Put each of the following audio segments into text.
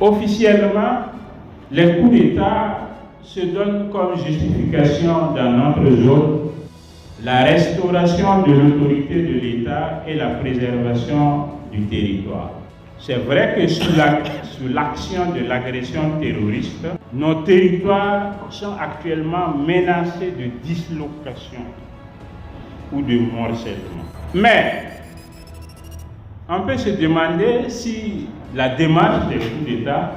Officiellement, les coups d'État se donnent comme justification dans notre zone la restauration de l'autorité de l'État et la préservation du territoire. C'est vrai que sous l'action de l'agression terroriste, nos territoires sont actuellement menacés de dislocation ou de morcellement. Mais on peut se demander si la démarche des coups d'État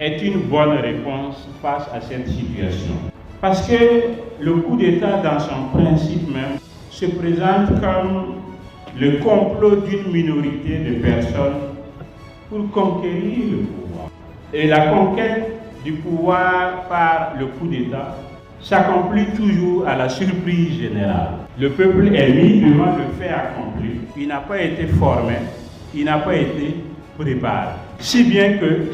est une bonne réponse face à cette situation. Parce que le coup d'État, dans son principe même, se présente comme le complot d'une minorité de personnes pour conquérir le pouvoir. Et la conquête du pouvoir par le coup d'État s'accomplit toujours à la surprise générale. Le peuple est mis devant le fait accompli. Il n'a pas été formé, il n'a pas été préparé. Si bien que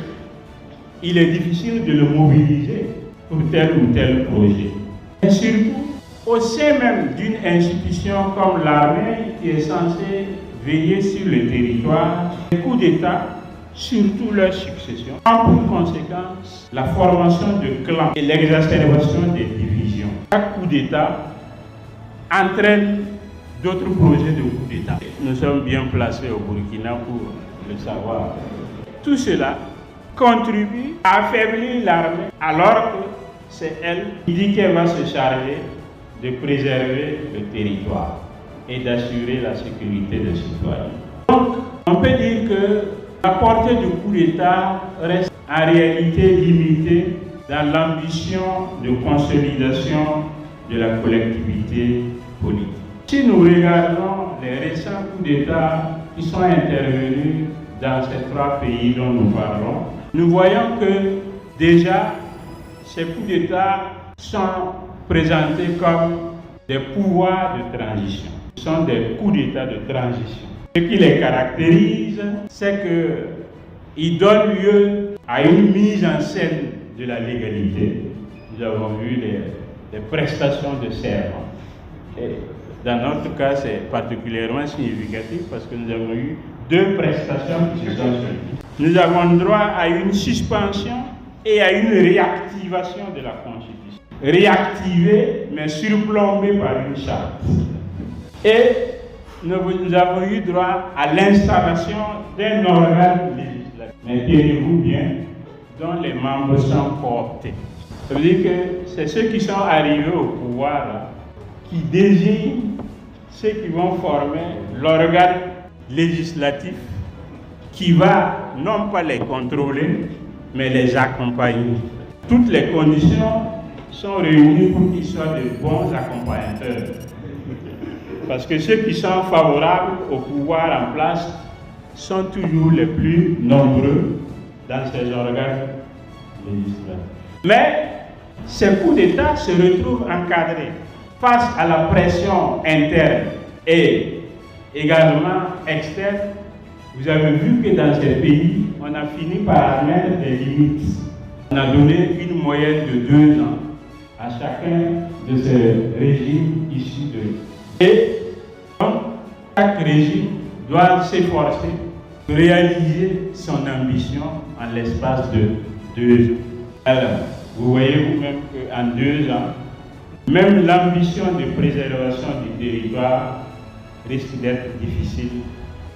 il est difficile de le mobiliser pour tel ou tel projet. Et surtout, au sein même d'une institution comme l'armée qui est censée veiller sur le territoire, les coups d'État, surtout leur succession, ont pour conséquence la formation de clans et l'exacerbation des divisions. Chaque coup d'État entraîne d'autres projets de coups d'État. Nous sommes bien placés au Burkina pour le savoir. Tout cela contribue à affaiblir l'armée alors que c'est elle qui dit qu'elle va se charger de préserver le territoire et d'assurer la sécurité des citoyens. Donc, on peut dire que la portée du coup d'État reste en réalité limitée dans l'ambition de consolidation de la collectivité politique. Si nous regardons les récents coups d'État qui sont intervenus dans ces trois pays dont nous parlons, nous voyons que déjà ces coups d'État sont présentés comme des pouvoirs de transition. Ce sont des coups d'État de transition. Ce qui les caractérise, c'est qu'ils donnent lieu à une mise en scène de la légalité. Nous avons vu les prestations de serment. Et dans notre cas, c'est particulièrement significatif parce que nous avons eu deux prestations qui se sont suivies. Nous avons droit à une suspension et à une réactivation de la Constitution. Réactivée, mais surplombée par une charte. Et nous avons eu droit à l'installation d'un organe législatif. Mais tenez-vous bien, dont les membres sont cooptés. Ça veut dire que c'est ceux qui sont arrivés au pouvoir là, qui désignent ceux qui vont former l'organe législatif qui va non pas les contrôler, mais les accompagner. Toutes les conditions sont réunies pour qu'ils soient de bons accompagnateurs. Parce que ceux qui sont favorables au pouvoir en place sont toujours les plus nombreux dans ces organes législatifs. Mais ces coups d'État se retrouvent encadrés face à la pression interne et également externe. Vous avez vu que dans ces pays, on a fini par mettre des limites. On a donné une moyenne de 2 ans à chacun de ces régimes issus de... Et donc, chaque régime doit s'efforcer de réaliser son ambition en l'espace de 2 ans. Alors, vous voyez vous-même qu'en 2 ans, même l'ambition de préservation du territoire risque d'être difficile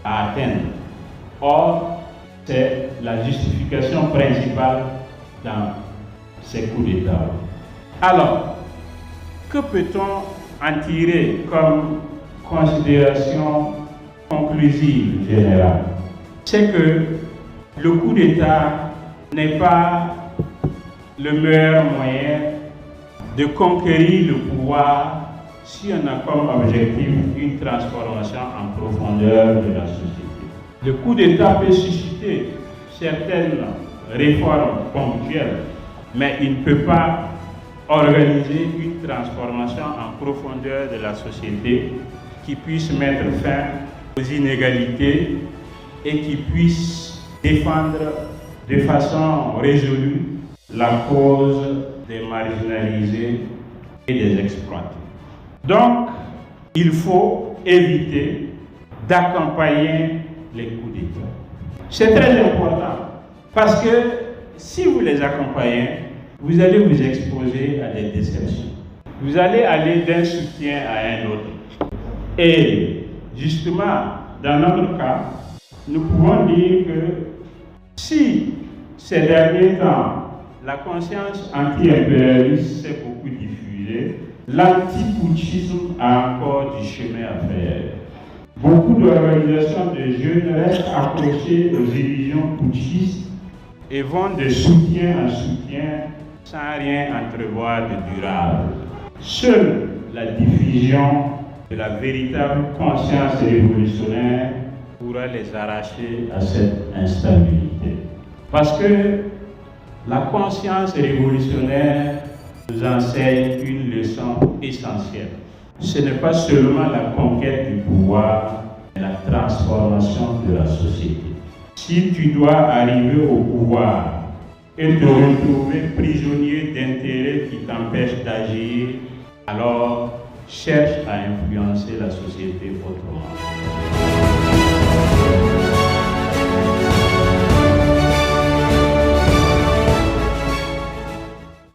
à atteindre. Or, c'est la justification principale dans ces coups d'État. Alors, que peut-on en tirer comme considération conclusive générale? C'est que le coup d'État n'est pas le meilleur moyen de conquérir le pouvoir si on a comme objectif une transformation en profondeur de la société. Le coup d'État peut susciter certaines réformes ponctuelles, mais il ne peut pas organiser une transformation en profondeur de la société qui puisse mettre fin aux inégalités et qui puisse défendre de façon résolue la cause des marginalisés et des exploités. Donc, il faut éviter d'accompagner les coups d'État. C'est très important Parce que si vous les accompagnez, vous allez vous exposer à des déceptions. Vous allez aller d'un soutien à un autre. Et justement, dans notre cas, nous pouvons dire que si ces derniers temps, la conscience anti-impérialiste s'est beaucoup diffusée, l'anti-putschisme a encore du chemin à faire. Beaucoup d'organisations de jeunes restent accrochées aux illusions putschistes et vont de soutien en soutien sans rien entrevoir de durable. Seule la diffusion de la véritable conscience révolutionnaire pourra les arracher à cette instabilité. Parce que la conscience révolutionnaire nous enseigne une leçon essentielle. Ce n'est pas seulement la conquête du pouvoir, mais la transformation de la société. Si tu dois arriver au pouvoir et te retrouver prisonnier d'intérêts qui t'empêchent d'agir, alors cherche à influencer la société autrement.